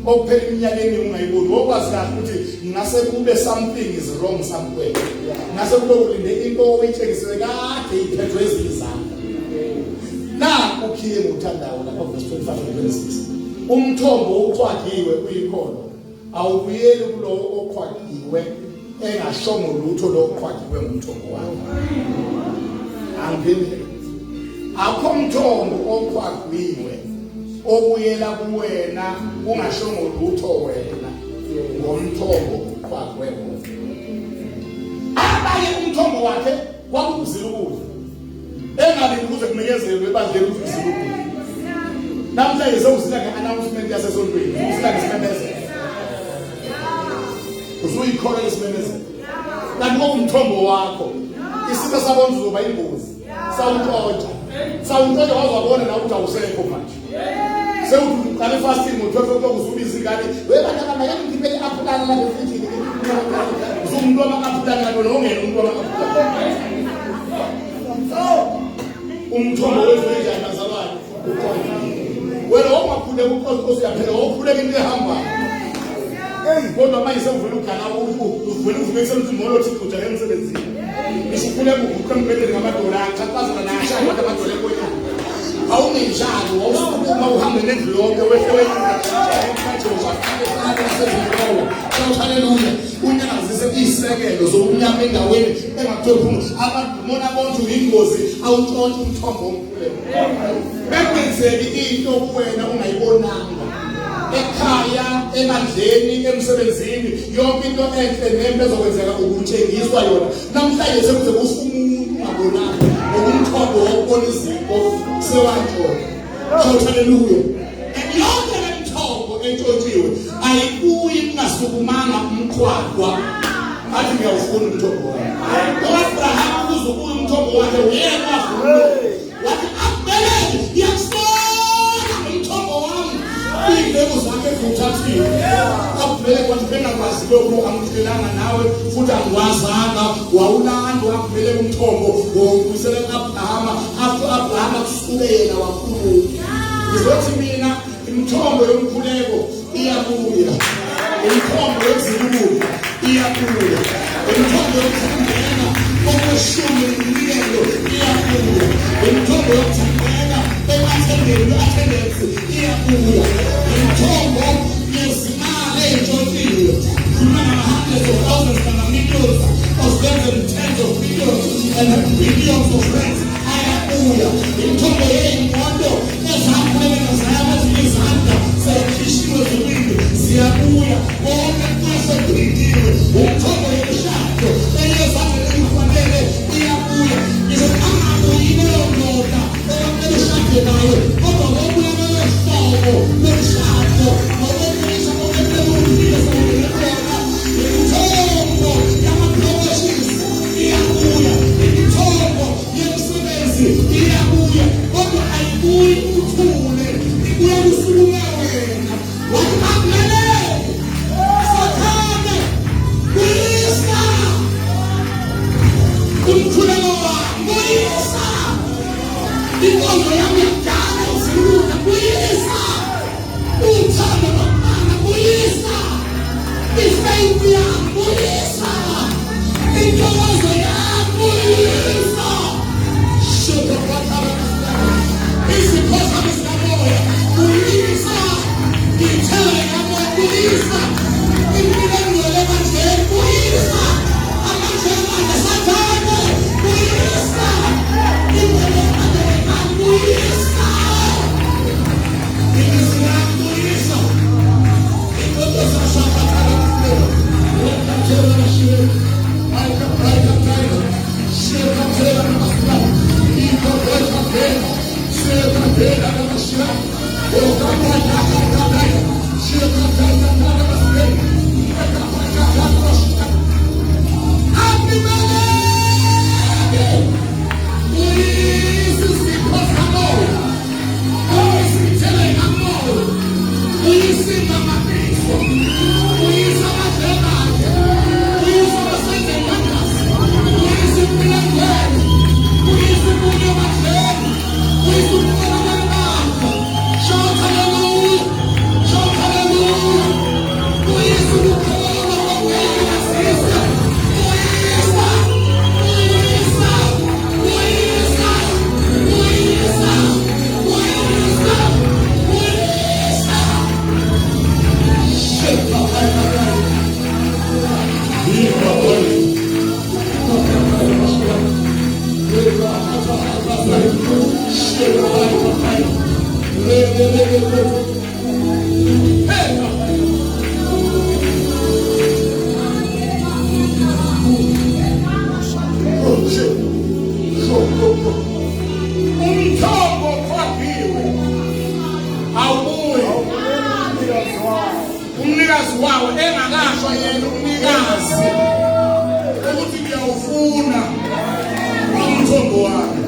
S1: okuphela iminyakeni ungayiboni okwazi kahle ukuthi ngase kube something is wrong somewhere ngase kube ulinde into oyitshengisiwe kade iphethwe ezizana na ukhiye ngothandawo lapha verse 25 and 26 umthombo uqhwaqiwe uyikhona awubuyeli kulowo oqhwaqiwe engashongo lutho lo oqhwaqiwe ngumthombo wakhe angene akho umthombo oqhwaqiwe obuyela kuwena ungashongo lutho wena ngomthombo oqhwaqiwe abaye umthombo wakhe wakuzila ukudla engabe kuze kumenyezelwe ebandleni ukuzila ukudla namhlanje sewuzila nge-announcement yasesontweni uzila ngesimemezelo uzuyikhola isimemezelo kanti ngokumthombo wakho isifo sabona uzoba ingozi sawuntshontsha wazabona na ukuthi awusekho manje sewuthi uqale fasting ngo-12 o'clock uzubiza ingane webantwana yami ngipele i-aphulana la ngefitini uzumuntu wama-aphulana lona ongena umuntu wama-aphulana umthombo wezinjani bazalwane wena ongakhuleka uqozi yaphela wokhuleka into ehambayo kodwa manje sevula ugana uvule uvuke emsebenzini molo Thixo ujahe emsebenzini isikhuleka uvuke embedeni ngamadola aqhaqhazela nasha kodwa amadola enkonya awungenjalo wawusukuma uhambe nendlu yonke wehle haleluya unyakazise isekelo zokunyama endaweni engathiwa abantu mona bonke uyingozi awuntshontshe umthombo omkhulu bekwenzeki into kuwena ungayibonanga ekhaya emandleni emsebenzini yonke into enhle nembe ezokwenzeka ukutshengiswa yona namhlanje sekuze kufa umuntu ungabonanga ngokumthombo wokubona izinto sewantshontsha haleluya yonke le mthombo entshontshiwe ayibuyi kungasukumanga umqhwaqwa athi ngiyawufuna umthombo wakhe. U-Abraham uzobuya umthombo wakhe uyena wathi Abimeleki ngiyakufuna umthombo wami. Iy'ndleko zakhe ziwuthathile. Abimeleki wathi bengakwazi lokhu angiphelanga nawe futhi angikwazanga wawulanda u-Abimeleki umthombo wawubuyisela ku-Abrahama after u-Abrahama kusuke yena wakhuluma. Ngizothi mina imithombo yomkhuleko iyabuya, imithombo yokuzilula iyabuya, imithombo yokuthambeka okweshumi nemiyelo iyabuya, imithombo yokuthambeka emathembeni attendance iyabuya, imithombo yezimali ey'ntshontshile khuluma hundreds of thousands nama-millions of dollars and tens of millions and billions of rands ayabuya, imithombo yey'moto ezahambuleka zayamathi izandla seyikhishiwe zibili ziyabuya konke kuyasekuphindiwe, umthombo yemishado eyezandla ezifanele iyabuya. Ngizoangabuyi leyo ndoda okumele ishade nayo kodwa kobuya lelo hlobo lomshado ngokumisha okumele uwuphile sewulekhona. Imithombo yama-promotions iyabuya, imithombo yemisebenzi iyabuya kodwa ayibuyi uthule, ibuya kusukuma wena. Wathi Abimeleki Sathane buyisa umkhuleko wami, buyisa inkonzo yami yakudala uziluka, buyisa uthando lwakudala, buyisa ifeyiti yami, buyisa intokozo yami, buyisa izipho zami zikamoya, buyisa ngithele kamoya, buyisa impilo engcwele emanzini, buyisa amanzini akhe Sathane, buyisa impilo engcwele, buyisa ilizwi lami, buyisa inkonzo zashabathala kuphela wakathela nashiyeka ayikaphayikaphayika shiyekaphela namasila ikophekaphela shiyekaphela namashila okaphayikaphayika shiyekaphayikaphayika namasila ikaphayikaphayika namashila. Abimeleki buyisa izipho zamoya, buyisa imithele kamoya, buyisa ingamabhizo, buyisa amadlelo akhe, buyisa abasenze wonders, buyisa impilo engcwele, buyisa impilo yamadlelo, buyisa ukuqala kwemandla. Shout hallelujah, shout hallelujah, buyisa ukukholwa kokuyikwazisa, buyisa, buyisa, buyisa, buyisa, buyisa, buyisa. Umthombo ofakiwe awubuyi, umnikazi wawo engakasho yena umnikazi ukuthi ngiyawufuna umthombo wakhe.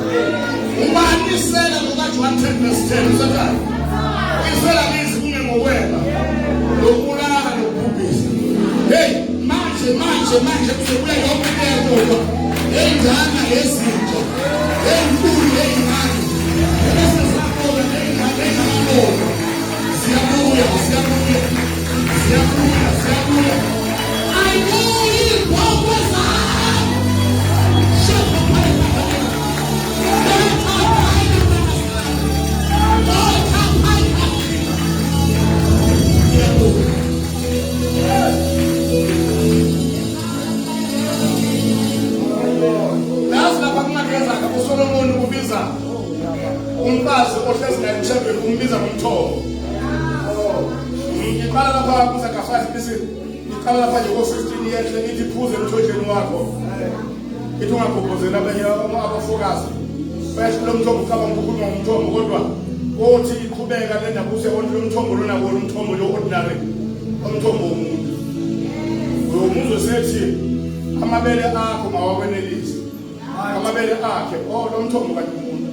S1: Ubani isela ngokaJohn 10:10 usathane isela lizi kume ngokweba lokubulala nokubhubhisa. Hey manje kuzobuya yonke lento ey'ndala ezintsha ey'nkulu ey'ncane esezakhola ey'ncane ey'ngamabona ziyabuya. Ayibuyi iy'bhokwe zami. Lazi lapha kunagezaka uSolomon ubiza umfazi ohlezi naye emshadweni umbiza ngomthombo. Ngiqala lapha kuZaga 5 bese ngiqala lapha nje ko-15 years ngithi phuze emthonjeni wakho. Ithi ungagqugquzela abanye abafokazi basho lo mthombo ucabanga ukukhuluma ngomthombo kodwa othi iqhubeka le ndaba usebona lo mthombo lona wona umthombo lo ordinary umthombo womuntu. Lo muntu sethi amabele akho mawakwenelise amabele akhe lo mthombo kaNkulunkulu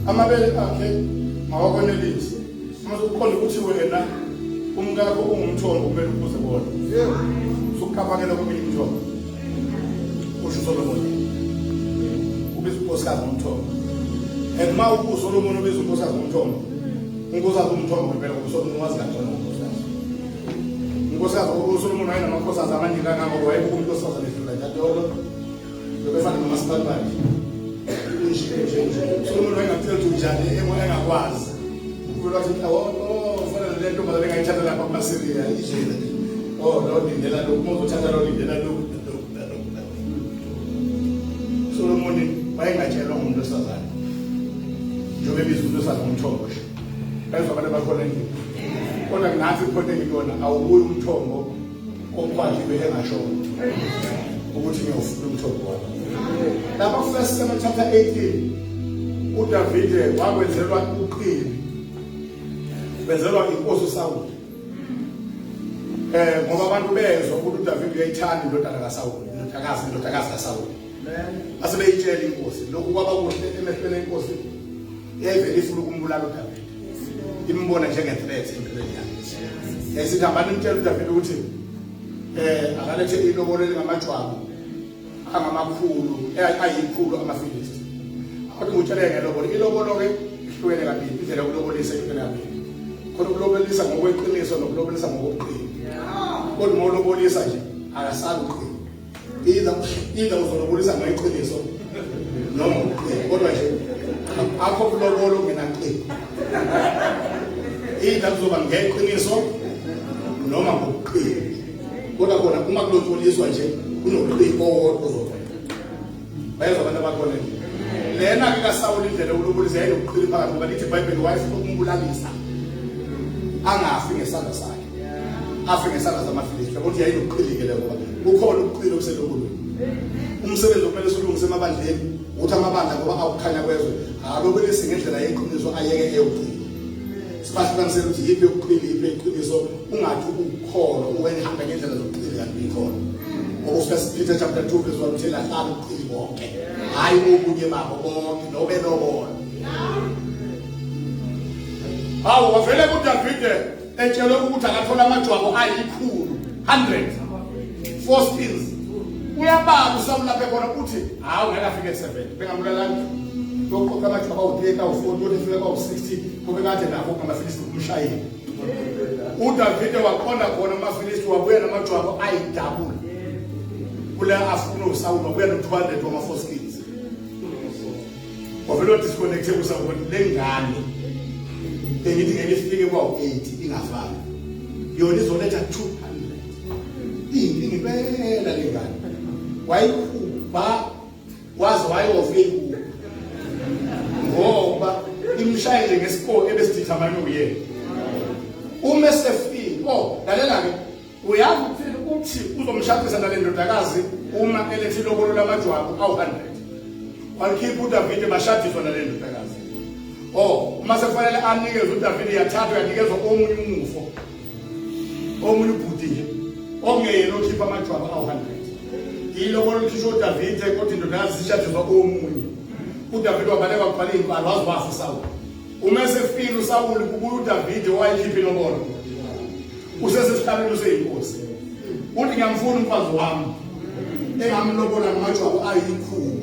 S1: amabele akhe mawakwenelise mase uqonde ukuthi wena umkakho ungumthombo kumele ukuze bona sukukhabakela kweminye imithombo usho Solomon ubiza unkosikazi ngomthombo and ma uSolomon ubiza unkosikazi ngomthombo unkosikazi umthombo impela ngoba uSolomon wazi kanjani unkosikazi uSolomon wayenamakhosazi amaningi kangako wayebuka unkosikazi nedlula njalo befana nomasipalipali Solomon wayengaphila njani engakwazi ukuvela wathi fana lento manje engayithatha lapha kumaSiriya ijela lo lindela lo umuntu uthatha lo lindela lo Solomon wayengatshelwa ngumuntu osazana njengoba ebiza umuntu osazana ngomthombo bezwa abantu bakhona endlini kodwa ngathi iphothe ngiyona awubuyi umthombo okwakhiwe engashona ukuthi ngiyofuna umthombo wakho lapha ku-1 Samuel chapter 18 uDavide wakwenzelwa uqili benzelwa inkosi uSawuli ngoba abantu bezwa ukuthi uDavide uyayithanda indodana kaSawuli indodakazi kaSawuli asebeyitshela inkosi lokhu kwaba kuhle emehlweni enkosi yayivele ifuna ukumbulala uDavide imbona njenge-threat empilweni yakhe yayisithi hambani imtshela uDavide ukuthi akalethe ilobolo elingamajwabu angamakhulu ayikhulu amaFilisti kodwa ngutshele ngelobolo ilobolo-ke ihlukene kabili indlela yokulobolisa ihlukene kabili kodwa ukulobolisa ngokweqiniso nokulobolisa ngokobuqili kodwa ngolobolisa nje akasabi uqili either uzolobolisa ngeqiniso noma uqili kodwa nje akho kulobolo ngenaqili either kuzoba ngeqiniso noma ngobuqili kodwa kona uma kuloboliswa nje kunoqili owodwa uzokwenza bayezwa abantu abakhona nje lena ke kaSawuli indlela yokulobolisa yayinobuqili phakathi ngoba lithi iBhayibheli wayefuna ukumbulalisa angafi ngesandla sakhe afi ngesandla zamaFilisti ukuthi yayinobuqili-ke le ngoba kukhona ubuqili obuselobolweni umsebenzi okumele sulungise emabandleni ukuthi amabandla ngoba awukhanya kwezwe alobelise ngendlela yeqiniso ayeke eyobuqili sibahlukanisele ukuthi yiphi yobuqili yiphi yeqiniso ungathi ukukholwa uwehamba ngendlela zobuqili kanti ikhona ngoba u1 Peter chapter 2 verse 1 uthela hlala ubuqili bonke hayi obunye babo bonke nobe lobona hawu wavele kuDavide etshelwe ukuthi akathola amajwabu ayikhulu 100 4 skins uyabala uSawuli lapha khona uthi hawu ngeke afike 7 bengambulalanga lokho amajwabu awu-30 awu-40 efike kwawu-60 kube kade nakho ngamaFilisti kumshayeli uDavide waqonda khona amaFilisti wabuya namajwabu ayidabula kule afuna uSawuli wabuya no200 wama-4 skins wavele disconnecte uSawuli lengane engithi ngeke ifike kwawu-80 ingafani yona izoletha 200 ingibela lengane wayikhupha waze wayofika ngoba imshayele ngesipo ebesidithamane uyena uma sefika lalela-ke uyazi ukuthi uzomshadisa nale ndodakazi uma elethe ilobolo lamajwabu awu-100 walikhipha uDavide bashadiswa nale ndodakazi uma sekufanele anikeze uDavide yathathwa yanikezwa omunye umufo omunye ubhuti nje ongeyena okhipha amajwabu awu-100 ilobolo likhishwa uDavide kodwa indodakazi zishadiswa omunye uDavide wabaleka kubhala iy'mbalo waze wafa uSawuli uma esefile uSawuli kubuya uDavide wayikhipha ilobolo usesesihlalweni useyinkosi uthi ngiyamfuna umfazi wami engamlobola ngamajwabu ayikhulu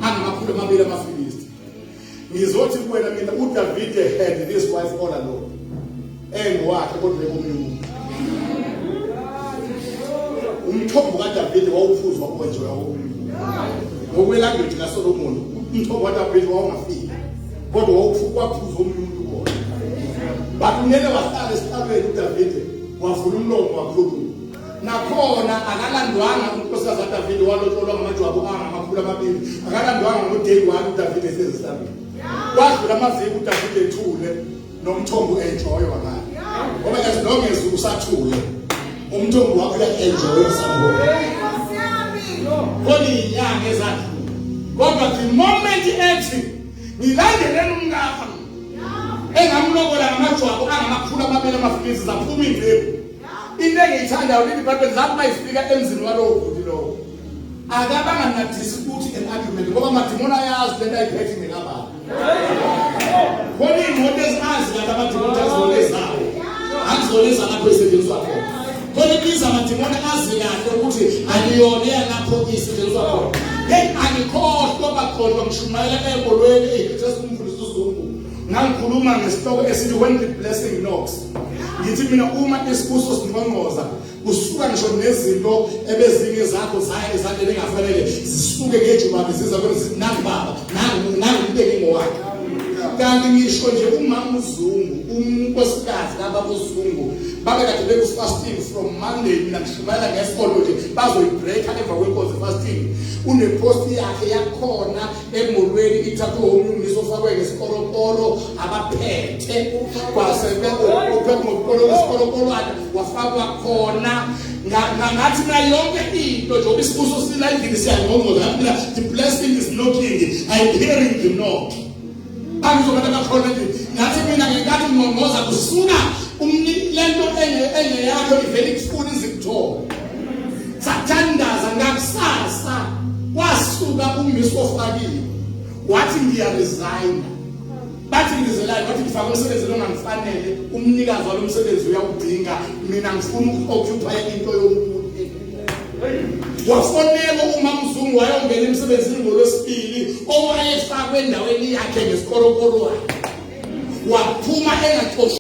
S1: angamakhulu amabili amaFilisti ngizothi kuwena mina uDavide had this wife all alone engowakhe kodwa omunye umuntu umthombo kaDavide wawuphuzwa ukwenziwa omunye ngokwelanguage kaSolomon umthombo kaDavide wawungafiki kodwa wawuphuzwa omunye umuntu khona but ungeke wahlala esihlalweni uDavide wavula umlomo wakhuluma nakhona akalandwanga unkosikazi kaDavide walotsholwa ngamajwabu angamakhulu amabili akalandwanga ngoDeli wakhe uDavide esezisabeni wadlula amaviki uDavide ethule nomthombo enjoy wakhe ngoba as long as usathule umthombo wakho uya-enjoy sangoma kodwa inyanga ezadlula kodwa the moment ethi ngilandeleni umngakho engamlobola ngamajwabu angamakhulu amabili amaFilisti zaphuma indlebe into engiyithandayo lithi Bible zathi mayifika emzini walowo bhuti lowo akabanga na-dispute an argument ngoba amadimoni ayazi lento ayiphethe ngekabani. Khona iy'moto ezingazi kanti amadimoni azizole zawo angizole zalapho esetshenziswa khona. Khona ibiza amadimoni azi kahle ukuthi aliyona yalapho isetshenziswa khona. Hey, angikhohlwa bakhohlwa ngishumayela ey'kolweni ey'phethesumfundisi uZungu ngangikhuluma ngesihloko esithi when the blessing knocks. Ngithi mina uma isibuso sinqonqoza kusuka ngisho nezinto ebezinye zakho zaya ezandleni engafanele zisuke ngejubabe ziza kwenza ukuthi nangu baba nangu umbeke ngowakhe. Kanti ngisho nje umama uZungu unkosikazi kababa uZungu babekade beku-fasting from Monday mina ngishumayela ngesikolo nje bazoyibreaka emva kwenkonzo fasting. Uneposti yakhe yakhona emolweni ithathwe umlungisi ofakwe ngesikorokoro abaphethe kwasebeuphekungokolokolwana wafakwa khona ngathi mina yonke into njengoba isibuso sila endlini siyangqongqoza mina the blessing is knocking, I'm hearing the knock. Angizobantu abakhona nje ngathi mina ngenkathi ngqongqoza kusuka lento engeyakho ivele ikufuna izikuthola sathandaza ngakusasa wasuka uMisi ofakile wathi ngiyaresign. Bathi ngizelayo wathi ngifaka umsebenzi ongangifanele umnikazi walo msebenzi uyawudinga mina ngifuna ukuoccupy into yomuntu. Wafonela umama uZungu wayongena emsebenzini ngolwesibili owayefakwe endaweni yakhe ngesikorokoro waphuma engaxoshwa.